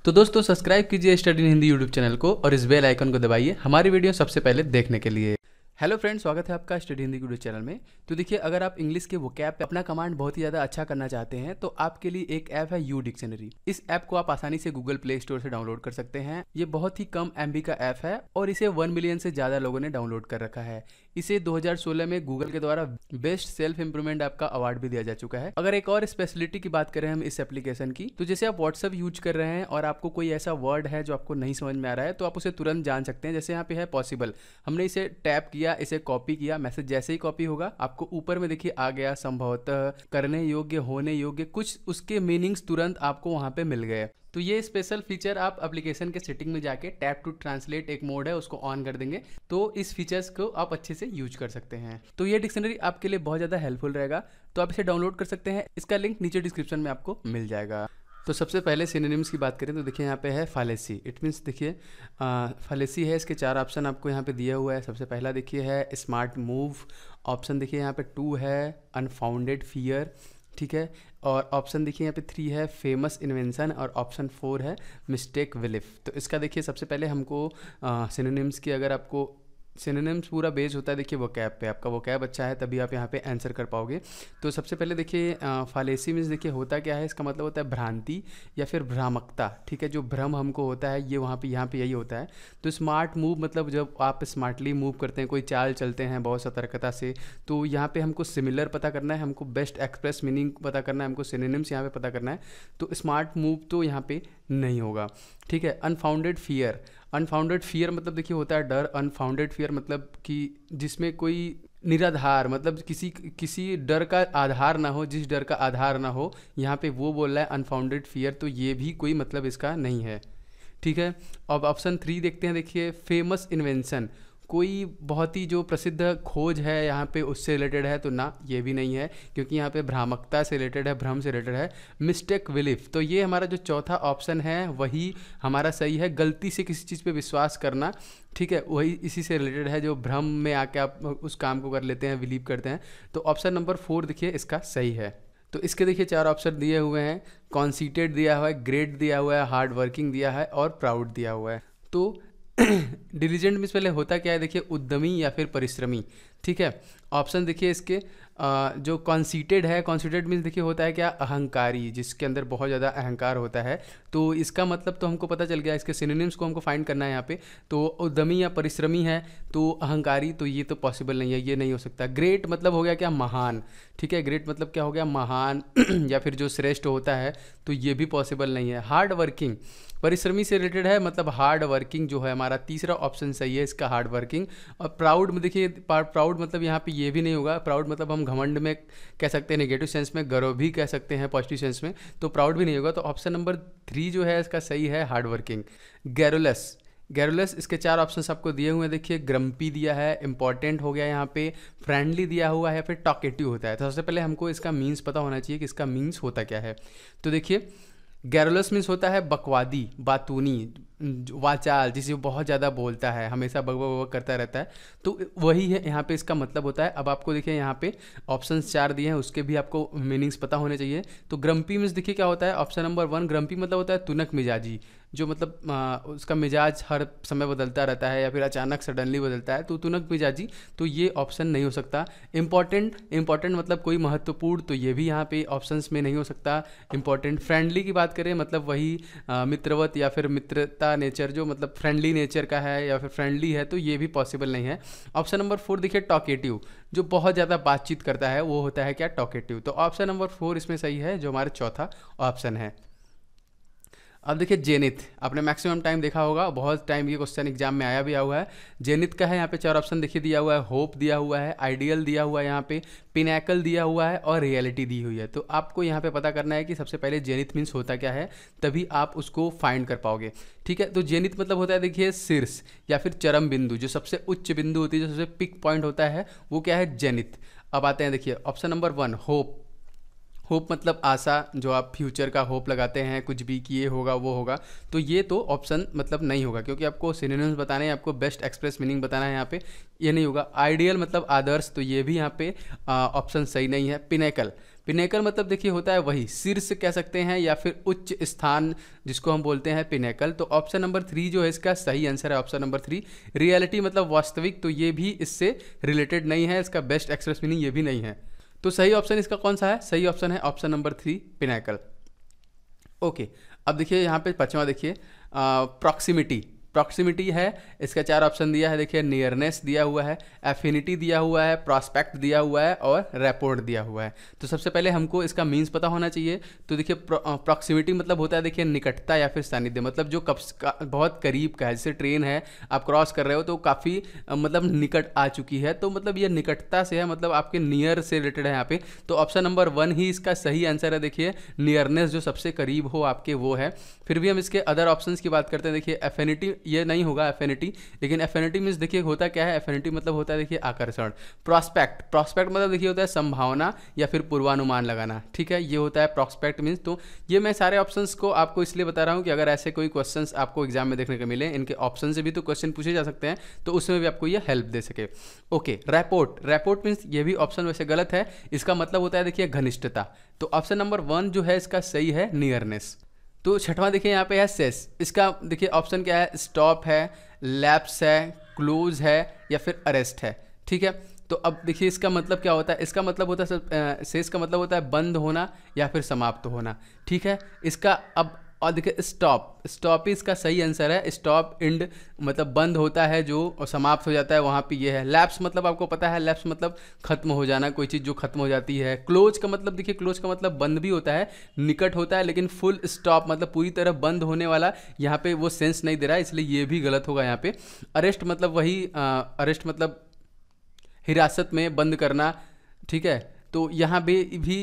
तो दोस्तों सब्सक्राइब कीजिए study in Hindi YouTube channel को और इस बेल आइकन को दबाइए हमारी वीडियो सबसे पहले देखने के लिए। हेलो फ्रेंड्स, स्वागत है आपका स्टडी हिंदी यूट्यूब चैनल में। तो देखिए, अगर आप इंग्लिश के वोकैब पे अपना कमांड बहुत ही ज़्यादा अच्छा करना चाहते हैं तो आपके लिए एक ऐप है यू डिक्शनरी। इस ऐप को आप आसानी से गूगल प्ले स्टोर से डाउनलोड कर सकते हैं। ये बहुत ही कम MB का ऐप है और इसे 1 मिलियन से ज़्यादा लोगों ने डाउनलोड कर रखा है। इसे 2016 में गूगल के द्वारा बेस्ट सेल्फ इंप्रूवमेंट ऐप का अवार्ड भी दिया जा चुका है। अगर एक और स्पेशलिटी की बात करें हम इस एप्लीकेशन की, तो जैसे आप व्हाट्सएप यूज कर रहे हैं और आपको कोई ऐसा वर्ड है जो आपको नहीं समझ में आ रहा है तो आप उसे तुरंत जान सकते हैं। जैसे यहाँ पे है पॉसिबल, हमने इसे टैप किया, इसे कॉपी किया, मैसेज जैसे ही कॉपी होगा आपको ऊपर में देखिए आ गया संभवतः, करने योग्य, होने योग्य, कुछ उसके मीनिंग्स तुरंत आपको वहां पे मिल गए। तो ये स्पेशल फीचर आप एप्लीकेशन के सेटिंग में जाके टैप टू ट्रांसलेट एक मोड है उसको ऑन कर देंगे तो इस फीचर्स को आप अच्छे से यूज कर सकते हैं। तो ये डिक्शनरी आपके लिए बहुत ज़्यादा हेल्पफुल रहेगा, तो आप इसे डाउनलोड कर सकते हैं। इसका लिंक नीचे डिस्क्रिप्शन में आपको मिल जाएगा। तो सबसे पहले सिनोनिम्स की बात करें तो देखिए यहाँ पे है फालेसी। इट मीन्स देखिए फालेसी है, इसके 4 ऑप्शन आपको यहाँ पे दिया हुआ है। सबसे पहला देखिए है स्मार्ट मूव, ऑप्शन देखिए यहाँ पे 2 है अनफाउंडेड फियर, ठीक है, और ऑप्शन देखिए यहाँ पे 3 है फेमस इन्वेंशन और ऑप्शन 4 है मिस्टेक बिलीफ। तो इसका देखिए सबसे पहले हमको सिनोनिम्स की, अगर आपको सिनोनिम्स पूरा बेस होता है देखिए वोकैब पे, आपका वोकैब अच्छा है तभी आप यहाँ पे आंसर कर पाओगे। तो सबसे पहले देखिए फालेसी मीन्स देखिए होता क्या है, इसका मतलब होता है भ्रांति या फिर भ्रामकता, ठीक है, जो भ्रम हमको होता है ये वहाँ पे यहाँ पे यही होता है। तो स्मार्ट मूव मतलब जब आप स्मार्टली मूव करते हैं, कोई चाल चलते हैं बहुत सतर्कता से, तो यहाँ पे हमको सिमिलर पता करना है, हमको बेस्ट एक्सप्रेस मीनिंग पता करना है, हमको सिनोनिम्स यहाँ पे पता करना है। तो स्मार्ट मूव तो यहाँ पे नहीं होगा, ठीक है। अनफाउंडेड फियर, अनफाउंडेड फियर मतलब देखिए होता है डर। अनफाउंडेड फियर मतलब कि जिसमें कोई निराधार, मतलब किसी डर का आधार ना हो, जिस डर का आधार ना हो, यहाँ पे वो बोल रहा है अनफाउंडेड फियर, तो ये भी कोई मतलब इसका नहीं है, ठीक है। अब ऑप्शन 3 देखते हैं, देखिए फेमस इन्वेंशन, कोई बहुत ही जो प्रसिद्ध खोज है यहाँ पे उससे रिलेटेड है, तो ना ये भी नहीं है क्योंकि यहाँ पे भ्रामकता से रिलेटेड है, भ्रम से रिलेटेड है। मिस्टेक बिलीफ, तो ये हमारा जो चौथा ऑप्शन है वही हमारा सही है, गलती से किसी चीज़ पे विश्वास करना, ठीक है, वही इसी से रिलेटेड है, जो भ्रम में आके आप उस काम को कर लेते हैं, बिलीव करते हैं। तो ऑप्शन नंबर 4 देखिए इसका सही है। तो इसके देखिए 4 ऑप्शन दिए हुए हैं, कॉन्सीटेड दिया हुआ है, ग्रेट दिया हुआ है, हार्ड वर्किंग दिया है और प्राउड दिया हुआ है। तो डिलीजेंट मीन्स पहले होता क्या है देखिए उद्यमी या फिर परिश्रमी, ठीक है। ऑप्शन देखिए इसके जो कॉन्सीटेड है, कॉन्सीटेड मीन्स देखिए होता है क्या, अहंकारी, जिसके अंदर बहुत ज़्यादा अहंकार होता है। तो इसका मतलब तो हमको पता चल गया, इसके सिनोनिम्स को हमको फाइंड करना है यहाँ पे। तो उद्यमी या परिश्रमी है तो अहंकारी, तो ये तो पॉसिबल नहीं है, ये नहीं हो सकता। ग्रेट मतलब हो गया क्या, महान, ठीक है, ग्रेट मतलब क्या हो गया, महान या फिर जो श्रेष्ठ होता है, तो ये भी पॉसिबल नहीं है। हार्ड वर्किंग, परिश्रमी से रिलेटेड है, मतलब हार्ड वर्किंग जो है हमारा तीसरा ऑप्शन सही है इसका, हार्ड वर्किंग। और प्राउड में देखिए, प्राउड मतलब यहाँ पे ये भी नहीं होगा। प्राउड मतलब हम घमंड में कह सकते हैं, नेगेटिव सेंस में, गर्व भी कह सकते हैं पॉजिटिव सेंस में, तो प्राउड भी नहीं होगा। तो ऑप्शन नंबर 3 जो है इसका सही है, हार्ड वर्किंग। गैरुलस, गैरुलस इसके 4 ऑप्शंस आपको दिए हुए हैं, देखिए ग्रम्पी दिया है, इंपॉर्टेंट हो गया यहाँ पे, फ्रेंडली दिया हुआ है, फिर टॉकेटिव होता है। तो सबसे पहले हमको इसका मीन्स पता होना चाहिए कि इसका मीन्स होता क्या है। तो देखिए गैरुलस मीन्स होता है बकवादी, बातूनी, वाचाल, जिसे बहुत ज़्यादा बोलता है, हमेशा बक बक बक करता रहता है, तो वही है यहाँ पे इसका मतलब होता है। अब आपको देखिए यहाँ पे ऑप्शंस 4 दिए हैं, उसके भी आपको मीनिंग्स पता होने चाहिए। तो ग्रम्पी मीन्स देखिए क्या होता है, ऑप्शन नंबर 1 ग्रम्पी मतलब होता है तुनक मिजाजी, जो मतलब उसका मिजाज हर समय बदलता रहता है या फिर अचानक सडनली बदलता है, तो तुनक मिजाजी, तो ये ऑप्शन नहीं हो सकता। इंपॉर्टेंट, इंपॉर्टेंट मतलब कोई महत्वपूर्ण, तो ये भी यहाँ पे ऑप्शंस में नहीं हो सकता इंपॉर्टेंट। फ्रेंडली की बात करें मतलब वही मित्रवत या फिर मित्रता नेचर, जो मतलब फ्रेंडली नेचर का है या फिर फ्रेंडली है, तो ये भी पॉसिबल नहीं है। ऑप्शन नंबर 4 देखिए टॉकेटिव, जो बहुत ज़्यादा बातचीत करता है वो होता है क्या, टॉकेटिव। तो ऑप्शन नंबर 4 इसमें सही है, जो हमारा चौथा ऑप्शन है। अब देखिए जेनिथ, आपने मैक्सिमम टाइम देखा होगा, बहुत टाइम ये क्वेश्चन एग्जाम में आया भी हुआ है। जेनिथ का है यहाँ पे 4 ऑप्शन देखिए दिया हुआ है, होप दिया हुआ है, आइडियल दिया हुआ है, यहाँ पे पिनैकल दिया हुआ है और रियलिटी दी हुई है। तो आपको यहाँ पे पता करना है कि सबसे पहले जेनिथ मीन्स होता क्या है, तभी आप उसको फाइंड कर पाओगे, ठीक है। तो जेनिथ मतलब होता है देखिए शीर्ष या फिर चरम बिंदु, जो सबसे उच्च बिंदु होती है, जो सबसे पिक पॉइंट होता है, वो क्या है, जेनिथ। अब आते हैं देखिए ऑप्शन नंबर 1 होप, होप मतलब आशा, जो आप फ्यूचर का होप लगाते हैं कुछ भी कि ये होगा वो होगा, तो ये तो ऑप्शन मतलब नहीं होगा क्योंकि आपको सिनोनिम्स बताने हैं, आपको बेस्ट एक्सप्रेस मीनिंग बताना है, यहाँ पे ये नहीं होगा। आइडियल मतलब आदर्श, तो ये भी यहाँ पे ऑप्शन सही नहीं है। पिनेकल, पिनेकल मतलब देखिए होता है वही शीर्ष कह सकते हैं या फिर उच्च स्थान, जिसको हम बोलते हैं पिनेकल। तो ऑप्शन नंबर 3 जो है इसका सही आंसर है, ऑप्शन नंबर 3। रियलिटी मतलब वास्तविक, तो ये भी इससे रिलेटेड नहीं है, इसका बेस्ट एक्सप्रेस मीनिंग ये भी नहीं है। तो सही ऑप्शन इसका कौन सा है? सही ऑप्शन है ऑप्शन नंबर 3 पिनेकल। ओके, अब देखिए यहाँ पे पांचवा देखिए प्रॉक्सिमिटी। प्रॉक्सिमिटी है, इसका 4 ऑप्शन दिया है। देखिए नियरनेस दिया हुआ है, एफिनिटी दिया हुआ है, प्रॉस्पेक्ट दिया हुआ है और रैपोर्ट दिया हुआ है। तो सबसे पहले हमको इसका मीन्स पता होना चाहिए। तो देखिए प्रॉक्सिमिटी मतलब होता है देखिए निकटता या फिर सानिध्य, मतलब जो बहुत करीब का है। जैसे ट्रेन है, आप क्रॉस कर रहे हो तो काफ़ी मतलब निकट आ चुकी है, तो मतलब ये निकटता से है, मतलब आपके नियर से रिलेटेड है यहाँ पे। तो ऑप्शन नंबर 1 ही इसका सही आंसर है। देखिए नियरनेस जो सबसे करीब हो आपके वो है। फिर भी हम इसके अदर ऑप्शंस की बात करते हैं। देखिए एफिनिटी ये नहीं होगा एफिनिटी, लेकिन एफिनिटी मीन्स देखिए होता क्या है, एफिनिटी मतलब होता है देखिए आकर्षण। प्रॉस्पेक्ट, प्रॉस्पेक्ट मतलब देखिए होता है संभावना या फिर पूर्वानुमान लगाना, ठीक है, ये होता है प्रॉस्पेक्ट मीन्स। तो ये मैं सारे ऑप्शंस को आपको इसलिए बता रहा हूँ कि अगर ऐसे कोई क्वेश्चंस आपको एग्जाम में देखने को मिले, इनके ऑप्शन से भी तो क्वेश्चन पूछे जा सकते हैं, तो उसमें भी आपको ये हेल्प दे सके। ओके, रैपोर्ट, रैपोर्ट मीन्स ये भी ऑप्शन वैसे गलत है, इसका मतलब होता है देखिए घनिष्ठता। तो ऑप्शन नंबर 1 जो है इसका सही है नियरनेस। तो छठवां देखिए यहाँ पे है सेस, इसका देखिए ऑप्शन क्या है, स्टॉप है, लैप्स है, क्लोज है या फिर अरेस्ट है, ठीक है। तो अब देखिए इसका मतलब क्या होता है, इसका मतलब होता है सेस का मतलब होता है बंद होना या फिर समाप्त होना, ठीक है। इसका अब और देखिए स्टॉप, स्टॉप ही इसका सही आंसर है। स्टॉप एंड मतलब बंद होता है जो और समाप्त हो जाता है, वहाँ पे ये है। लैप्स मतलब आपको पता है, लैप्स मतलब खत्म हो जाना, कोई चीज़ जो खत्म हो जाती है। क्लोज का मतलब देखिए, क्लोज का मतलब बंद भी होता है, निकट होता है, लेकिन फुल स्टॉप मतलब पूरी तरह बंद होने वाला, यहाँ पे वो सेंस नहीं दे रहा है, इसलिए ये भी गलत होगा यहाँ पे। अरेस्ट मतलब वही अरेस्ट मतलब हिरासत में बंद करना, ठीक है। तो यहाँ पे भी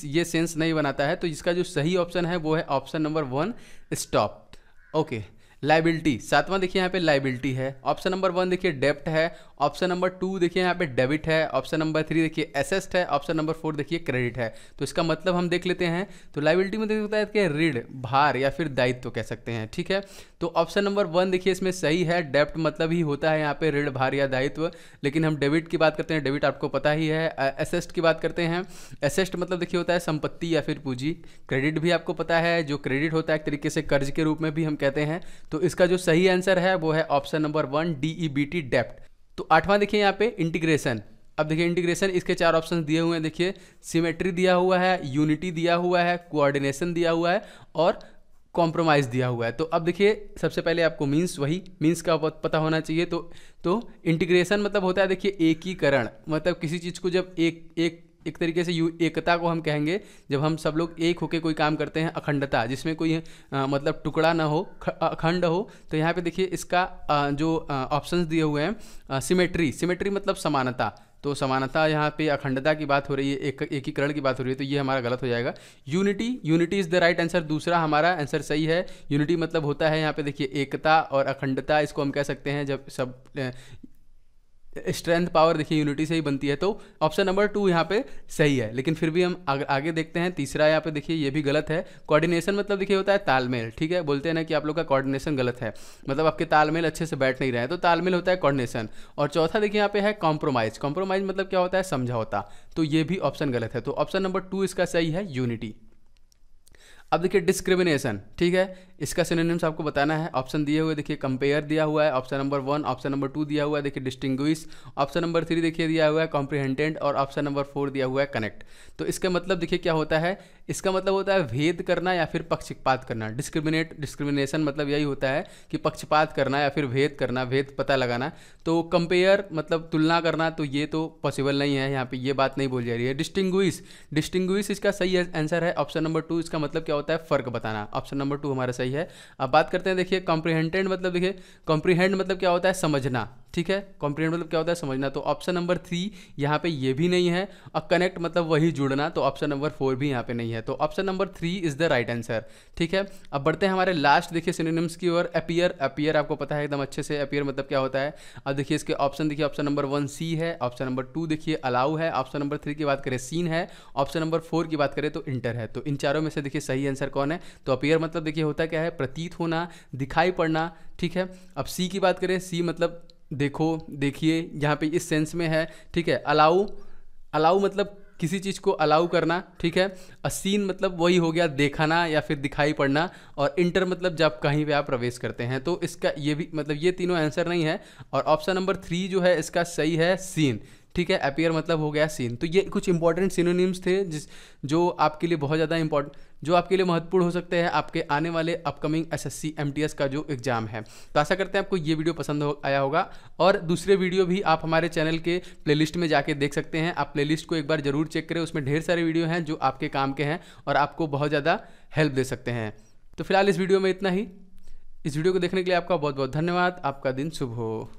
ये सेंस नहीं बनाता है, तो इसका जो सही ऑप्शन है वो है option number 1 stop. Okay, liability, सातवां देखिए यहाँ पे लाइबिलिटी है। ऑप्शन नंबर 1 देखिए डेब्ट है, ऑप्शन नंबर 2 देखिए यहाँ पे डेबिट है, ऑप्शन नंबर 3 देखिए एसेस्ट है, ऑप्शन नंबर 4 देखिए क्रेडिट है। तो इसका मतलब हम देख लेते हैं। तो लाइबिलिटी में देखिए होता है कि ऋण, भार या फिर दायित्व कह सकते हैं, ठीक है। तो ऑप्शन नंबर 1 देखिए इसमें सही है, डेब्ट मतलब ही होता है यहाँ पे ऋण, भार या दायित्व। लेकिन हम डेबिट की बात करते हैं, डेबिट आपको पता ही है। एसेस्ट की बात करते हैं, एसेस्ट मतलब देखिए होता है संपत्ति या फिर पूंजी। क्रेडिट भी आपको पता है, जो क्रेडिट होता है एक तरीके से कर्ज के रूप में भी हम कहते हैं। तो इसका जो सही आंसर है वो है ऑप्शन नंबर 1 DEBT डेब्ट। तो आठवां देखिए यहाँ पे इंटीग्रेशन। अब देखिए इंटीग्रेशन, इसके 4 ऑप्शन दिए हुए हैं। देखिए सिमेट्री दिया हुआ है, यूनिटी दिया हुआ है, कोऑर्डिनेशन दिया हुआ है और कॉम्प्रोमाइज़ दिया हुआ है। तो अब देखिए सबसे पहले आपको मीन्स, वही मीन्स का पता होना चाहिए। तो इंटीग्रेशन मतलब होता है देखिए एकीकरण, मतलब किसी चीज़ को जब एक तरीके से एकता को हम कहेंगे, जब हम सब लोग एक होकर कोई काम करते हैं। अखंडता, जिसमें कोई मतलब टुकड़ा ना हो, अखंड हो। तो यहाँ पे देखिए इसका जो ऑप्शंस दिए हुए हैं, सिमेट्री, सिमेट्री मतलब समानता। तो समानता, यहाँ पे अखंडता की बात हो रही है, एकीकरण की बात हो रही है, तो ये हमारा गलत हो जाएगा। Unity, unity is the right answer, दूसरा हमारा आंसर सही है। यूनिटी मतलब होता है यहाँ पे देखिए एकता और अखंडता, इसको हम कह सकते हैं जब सब स्ट्रेंथ पावर देखिए यूनिटी से ही बनती है। तो ऑप्शन नंबर 2 यहाँ पे सही है। लेकिन फिर भी हम आगे देखते हैं। तीसरा यहाँ पे देखिए ये भी गलत है। कोऑर्डिनेशन मतलब देखिए होता है तालमेल, ठीक है। बोलते हैं ना कि आप लोग का कोऑर्डिनेशन गलत है, मतलब आपके तालमेल अच्छे से बैठ नहीं रहे हैं, तो तालमेल होता है कोऑर्डिनेशन। और चौथा देखिए यहाँ पे है कॉम्प्रोमाइज़। कॉम्प्रोमाइज़ मतलब क्या होता है, समझौता। तो ये भी ऑप्शन गलत है। तो ऑप्शन नंबर 2 इसका सही है, यूनिटी। अब देखिए डिस्क्रिमिनेशन, ठीक है, इसका सिनोनिम्स आपको बताना है। ऑप्शन दिए हुए देखिए कंपेयर दिया हुआ है, ऑप्शन नंबर 1, ऑप्शन नंबर 2 दिया हुआ है देखिए डिस्टिंग्विश, ऑप्शन नंबर 3 देखिए दिया हुआ है कॉम्प्रिहेंडेड और ऑप्शन नंबर 4 दिया हुआ है कनेक्ट। तो इसका मतलब देखिए क्या होता है, इसका मतलब होता है भेद करना या फिर पक्षपात करना। डिस्क्रिमिनेशन मतलब यही होता है कि पक्षपात करना या फिर भेद करना, भेद पता लगाना। तो कंपेयर मतलब तुलना करना, तो ये तो पॉसिबल नहीं है, यहाँ पे ये बात नहीं बोल जा रही है। डिस्टिंग्विश इसका सही आंसर है, ऑप्शन नंबर 2। इसका मतलब क्या होता है, फर्क बताना। ऑप्शन नंबर 2 हमारा सही है। अब बात करते हैं देखिए कॉम्प्रिहेंडेड मतलब, देखिए कॉम्प्रिहेंड मतलब क्या होता है, समझना, ठीक है। कॉम्प्रिहेंड मतलब क्या होता है, समझना। तो ऑप्शन नंबर 3 यहाँ पे ये भी नहीं है। और कनेक्ट मतलब वही जुड़ना, तो ऑप्शन नंबर 4 भी यहाँ पे नहीं है। तो option number 3 is the right answer, ठीक है। अब बढ़ते हैं हमारे लास्ट देखिए सिनोनिम्स की ओर। अपीयर, अपीयर आपको पता है एकदम अच्छे से, अपीयर मतलब क्या होता है। अब देखिए इसके ऑप्शन देखिए, ऑप्शन नंबर 1 सी है, ऑप्शन नंबर 2 देखिए अलाउ है, ऑप्शन नंबर 3 की बात करें सीन है, ऑप्शन नंबर 4 की बात करें तो इंटर है। तो इन चारों में से देखिए सही आंसर कौन है। तो अपीयर मतलब देखिए होता क्या है, प्रतीत होना, दिखाई पड़ना, ठीक है। अब सी की बात करें, सी मतलब देखो, देखिए, यहाँ पे इस सेंस में है, ठीक है। अलाउ, अलाउ मतलब किसी चीज़ को अलाउ करना, ठीक है। सीन मतलब वही हो गया देखना या फिर दिखाई पड़ना, और इंटर मतलब जब कहीं पे आप प्रवेश करते हैं। तो इसका ये भी मतलब ये तीनों आंसर नहीं है। और ऑप्शन नंबर 3 जो है इसका सही है सीन, ठीक है। अपीयर मतलब हो गया सीन। तो ये कुछ इंपॉर्टेंट सिनोनिम्स थे जो आपके लिए बहुत ज़्यादा इंपॉर्टेंट, जो आपके लिए महत्वपूर्ण हो सकते हैं आपके आने वाले अपकमिंग एसएससी एमटीएस का जो एग्जाम है। तो आशा करते हैं आपको ये वीडियो पसंद आया होगा, और दूसरे वीडियो भी आप हमारे चैनल के प्लेलिस्ट में जाके देख सकते हैं। आप प्लेलिस्ट को एक बार जरूर चेक करें, उसमें ढेर सारे वीडियो हैं जो आपके काम के हैं और आपको बहुत ज़्यादा हेल्प दे सकते हैं। तो फिलहाल इस वीडियो में इतना ही। इस वीडियो को देखने के लिए आपका बहुत बहुत धन्यवाद। आपका दिन शुभ हो।